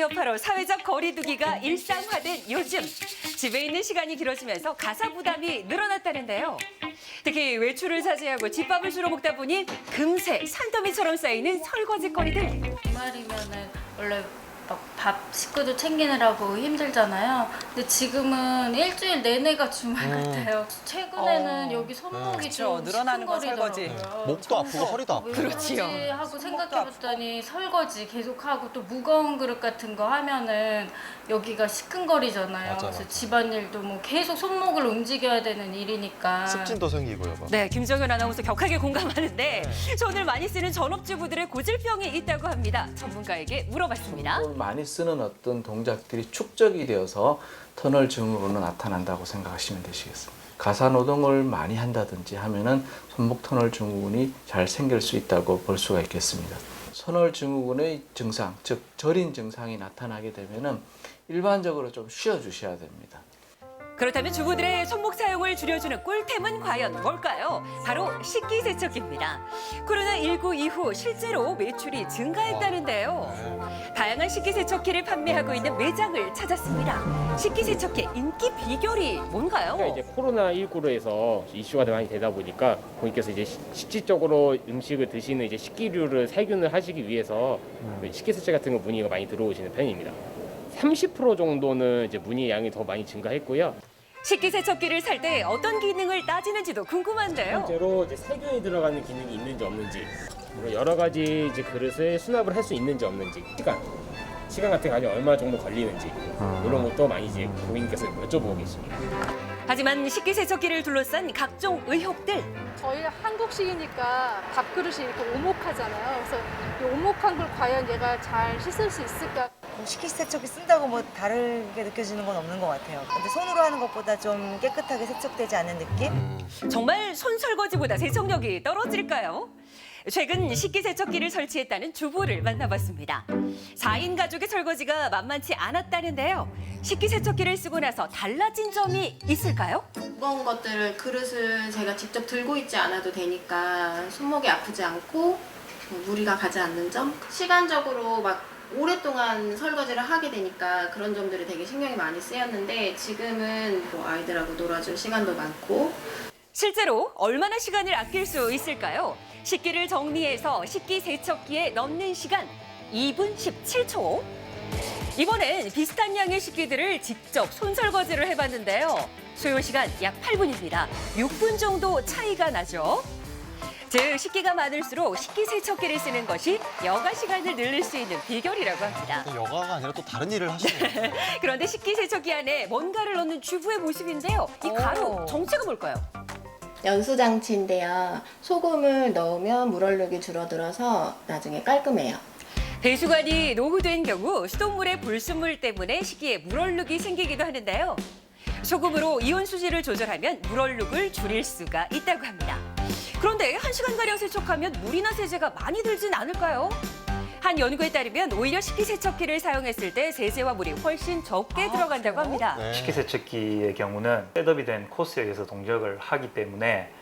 근접하러 사회적 거리두기가 일상화된 요즘. 집에 있는 시간이 길어지면서 가사 부담이 늘어났다는데요. 특히 외출을 자제하고 집밥을 주로 먹다 보니 금세 산더미처럼 쌓이는 설거지거리들. 주말이면은 원래 막 밥 식구들 챙기느라고 힘들잖아요. 근데 지금은 일주일 내내가 주말 같아요. 최근에는 여기 손목이 좀 늘어나는 건 설거지. 시큰거리더라고요. 목도 아프고 허리도 아프고. 그렇지요. 하고 생각해봤더니 설거지 계속하고 또 무거운 그릇 같은 거 하면은 여기가 시큰거리잖아요. 맞아, 그래서 맞아. 집안일도 뭐 계속 손목을 움직여야 되는 일이니까. 습진도 생기고요. 막. 네, 김정현 아나운서 격하게 공감하는데 손을 많이 쓰는 전업주부들의 고질병이 있다고 합니다. 전문가에게 물어봤습니다. 손을 많이 쓰는 어떤 동작들이 축적이 되어서 터널 증후군으로 나타난다고 생각하시면 되시겠습니다. 가사 노동을 많이 한다든지 하면은 손목 터널 증후군이 잘 생길 수 있다고 볼 수가 있겠습니다. 터널 증후군의 증상, 즉 저린 증상이 나타나게 되면은 일반적으로 좀 쉬어주셔야 됩니다. 그렇다면 주부들의 손목 사용을 줄여주는 꿀템은 과연 뭘까요? 바로 식기세척기입니다. 코로나19 이후 실제로 매출이 증가했다는데요. 다양한 식기세척기를 판매하고 있는 매장을 찾았습니다. 식기세척기 인기 비결이 뭔가요? 이제 코로나19로 해서 이슈가 많이 되다 보니까 고객께서 이제 실질적으로 음식을 드시는 이제 식기류를 살균을 하시기 위해서 식기세척 같은 거 문의가 많이 들어오시는 편입니다. 30% 정도는 이제 문의 양이 더 많이 증가했고요. 식기세척기를 살 때 어떤 기능을 따지는지도 궁금한데요. 실제로 이제 살균이 들어가는 기능이 있는지 없는지, 그리고 여러 가지 이제 그릇을 수납을 할 수 있는지 없는지, 시간 같은 거 아니면 얼마 정도 걸리는지 이런 것도 많이 이제 고객님께서 여쭤보고 계십니다. 하지만 식기세척기를 둘러싼 각종 의혹들. 저희가 한국식이니까 밥그릇이 이렇게 오목하잖아요. 그래서 이 오목한 걸 과연 얘가 잘 씻을 수 있을까? 식기세척기 쓴다고 뭐 다르게 느껴지는 건 없는 것 같아요. 근데 손으로 하는 것보다 좀 깨끗하게 세척되지 않는 느낌? 정말 손 설거지보다 세척력이 떨어질까요? 최근 식기세척기를 설치했다는 주부를 만나봤습니다. 4인 가족의 설거지가 만만치 않았다는데요. 식기세척기를 쓰고 나서 달라진 점이 있을까요? 무거운 것들을 그릇을 제가 직접 들고 있지 않아도 되니까 손목이 아프지 않고 무리가 가지 않는 점, 시간적으로 막 오랫동안 설거지를 하게 되니까 그런 점들이 되게 신경이 많이 쓰였는데 지금은 뭐 아이들하고 놀아줄 시간도 많고. 실제로 얼마나 시간을 아낄 수 있을까요? 식기를 정리해서 식기세척기에 넣는 시간 2분 17초. 이번엔 비슷한 양의 식기들을 직접 손설거지를 해봤는데요. 소요 시간 약 8분입니다. 6분 정도 차이가 나죠. 즉 식기가 많을수록 식기세척기를 쓰는 것이 여가 시간을 늘릴 수 있는 비결이라고 합니다. 여가가 아니라 또 다른 일을 하시네요. 그런데 식기세척기 안에 뭔가를 넣는 주부의 모습인데요. 이 가루 정체가 뭘까요? 연수장치인데요. 소금을 넣으면 물 얼룩이 줄어들어서 나중에 깔끔해요. 배수관이 노후된 경우 수돗물의 불순물 때문에 식기에 물얼룩이 생기기도 하는데요. 소금으로 이온 수질을 조절하면 물얼룩을 줄일 수가 있다고 합니다. 그런데 1시간가량 세척하면 물이나 세제가 많이 들진 않을까요? 한 연구에 따르면 오히려 식기세척기를 사용했을 때 세제와 물이 훨씬 적게 들어간다고 합니다. 네. 식기세척기의 경우는 셋업이 된 코스에 의해서 동작을 하기 때문에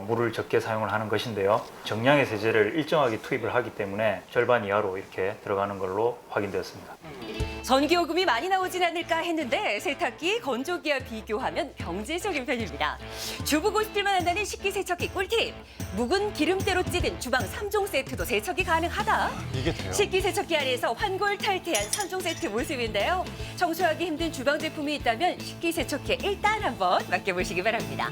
물을 적게 사용을 하는 것인데요. 정량의 세제를 일정하게 투입을 하기 때문에 절반 이하로 이렇게 들어가는 걸로 확인되었습니다. 전기요금이 많이 나오진 않을까 했는데 세탁기, 건조기와 비교하면 경제적인 편입니다. 주부 고집들만 한다는 식기세척기 꿀팁. 묵은 기름때로 찌든 주방 3종 세트도 세척이 가능하다. 이게 돼요? 식기세척기 안에서 환골탈태한 3종 세트 모습인데요. 청소하기 힘든 주방 제품이 있다면 식기세척기에 일단 한번 맡겨보시기 바랍니다.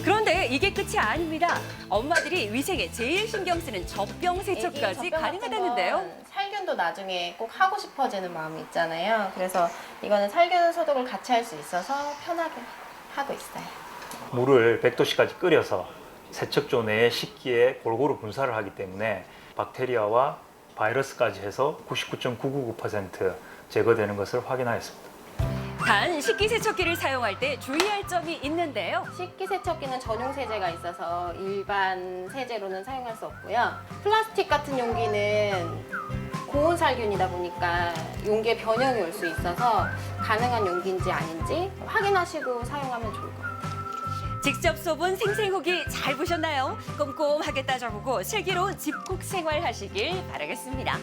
그런데 이게 끝이 아닙니다. 엄마들이 위생에 제일 신경 쓰는 젖병 세척까지 가능하다는데요. 살균도 나중에 꼭 하고 싶어지는 마음이 있잖아요. 그래서 이거는 살균 소독을 같이 할 수 있어서 편하게 하고 있어요. 물을 100도씨까지 끓여서 세척조 내의 식기에 골고루 분사를 하기 때문에 박테리아와 바이러스까지 해서 99.999% 제거되는 것을 확인하였습니다. 단 식기세척기를 사용할 때 주의할 점이 있는데요. 식기세척기는 전용 세제가 있어서 일반 세제로는 사용할 수 없고요. 플라스틱 같은 용기는 고온 살균이다 보니까 용기에 변형이 올 수 있어서 가능한 용기인지 아닌지 확인하시고 사용하면 좋을 것 같아요. 직접 쏘본 생생후기 잘 보셨나요? 꼼꼼하게 따져보고 슬기로운 집콕 생활 하시길 바라겠습니다.